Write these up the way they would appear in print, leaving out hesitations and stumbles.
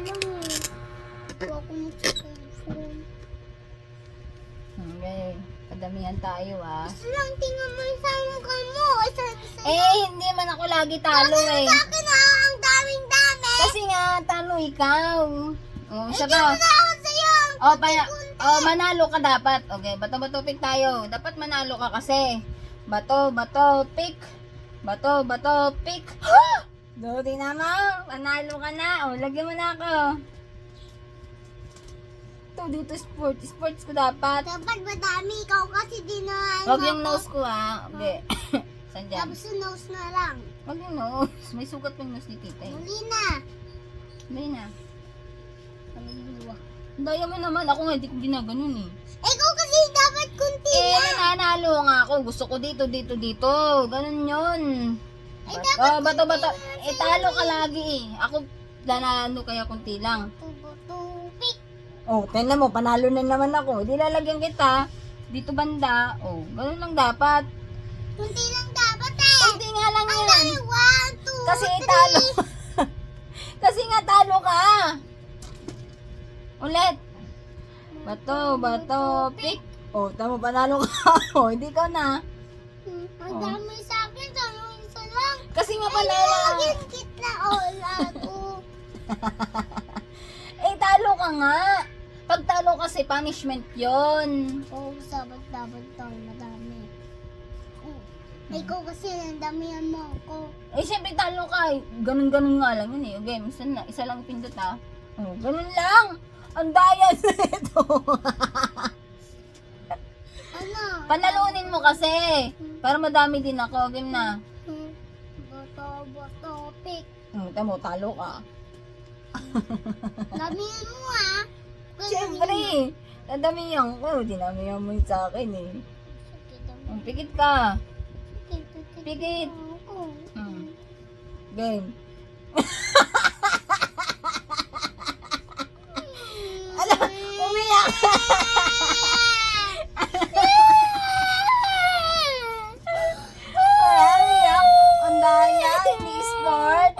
lang eh. Huwag ko mag-cellphone. Okay. Padamihan tayo ah. Gusto lang tingnan mo yung salukan mo. Isa-isa. Eh, hindi man ako lagi talo eh. Sa akin ang daming-dami. Kasi nga, talo ikaw. Oh, isa Hindi pa. mo na ako sa'yo. Manalo ka dapat. Okay, bato-bato pick tayo. Dapat manalo ka kasi. Bato, pick. Bato, pick. Dodi naman. Manalo ka na. Lagyan mo na ako. Ito, dito sports ko dapat. Dapat madami. Ikaw kasi di na Huwag yung nose ko ah. Okay. Saan dyan? Tapos yung nose na lang. Huwag yung nose. May sugat yung nose ni tita eh. Muli na. Hindi na. Pamiliwa. Daya mo naman. Ako nga, hindi ko ginaganon eh. Ikaw kasi dapat kunti lang. Nananalo nga ako. Gusto ko dito. Ganun yun. Bato. Talo ka lagi eh. Ako, nanalo kaya kunti lang. Tupik. Tingnan mo, panalo na naman ako. Di lalagyan kita. Dito banda. Ganun lang dapat. Kunti lang dapat eh. Kunti nga lang Ang yan. dami. 1, 2, Kasi talo. Kasi nga talo ka. Ulit. Bato, pick. Tama, panalo ka. Hindi ka na. Ang dami sa akin. Saan isa lang? Kasi nga panalo. Lagyan kita. Lato. Talo ka nga. Pag talo kasi, punishment yon. Dapat tayo madami. Ikaw kasi nandamihan mo ako. Siyempre talo ka. Ganun nga lang yun eh. Okay, isa lang pindot ha. Ganun lang. Ang daya nito. Ano? Panalunin mo kasi. Para madami din ako. Game na. Bato, pick. Tamo, talo ka. Damihan mo ah. Siyempre. Nadamihan ko. Dinamihan mo yun sa akin eh. Pikit ka. Pikit. Game. Alam, umiyak. Umiyak. Ang daya. Hindi sport.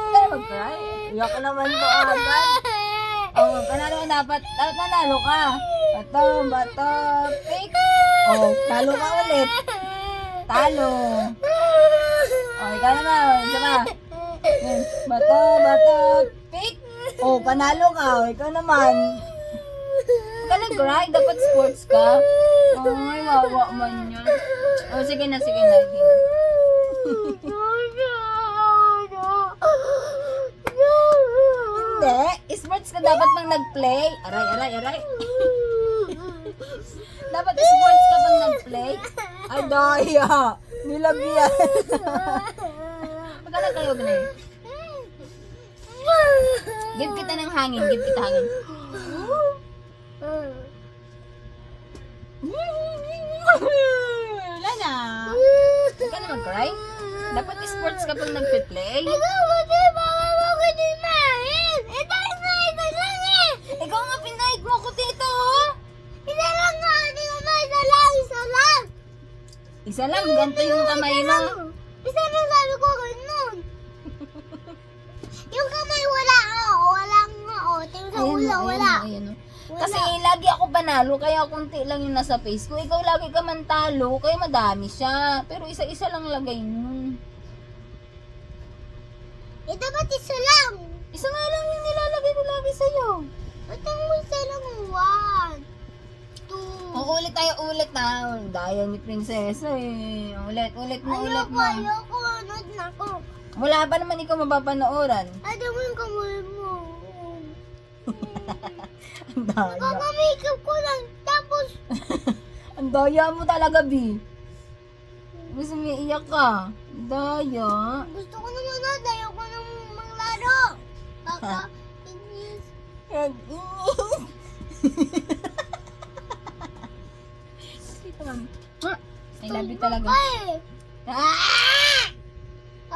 Kaya mag-cry. Iyak ka naman to agad. Panalo ka dapat. Dapat manalo ka. Bato, pick. Talo ka ulit. Talo. Ikaw naman. Isa pa. Bato, pick. Panalo ka. Ikaw naman. Huwag ka nag-cry. Dapat sports ka. Ay, wawa man yun. Sige na. Hindi na. Hindi. Sports ka dapat pang nag-play. Aray. Dapat sports ka pang nag-play. Ay, daya. Nilagyan. Magkala kayo, Glenn. Give kita ng hangin. Wala na. Huwag ka na mag-cry. Dapat sports ka pang nag-play. Ikaw nga pinahid mo ko dito. Isa lang nga. Hindi mo ba? Isa lang. Isa lang, ganito yung kamay mo. Isa lang sabi ko ganun. Yung kamay wala. Wala nga. Tingnan sa ulo, wala. Ayan. Kasi lagi ako panalo, kaya kunti lang yung nasa face ko. Ikaw lagi ka man talo, kaya madami siya. Pero isa-isa lang lagay nun. Dapat isa lang. Isa nga lang yung nilalagay ko lagi sa'yo. Ba't ang isa lang? 1, 2. Ulit tayo na. Daya ni Prinsesa eh. Ulit mo. Ayoko. Manood na ako. Wala pa naman ikaw mapapanooran. Ano mo yung kamay mo? Ang daya. Nakamakeup ko lang. Tapos, Ang daya mo talaga, B. Gusto mo iiyak ka. Daya. gusto ko naman na. Ayoko nang maglaro. Inis. I love you talaga. Ay! Ah!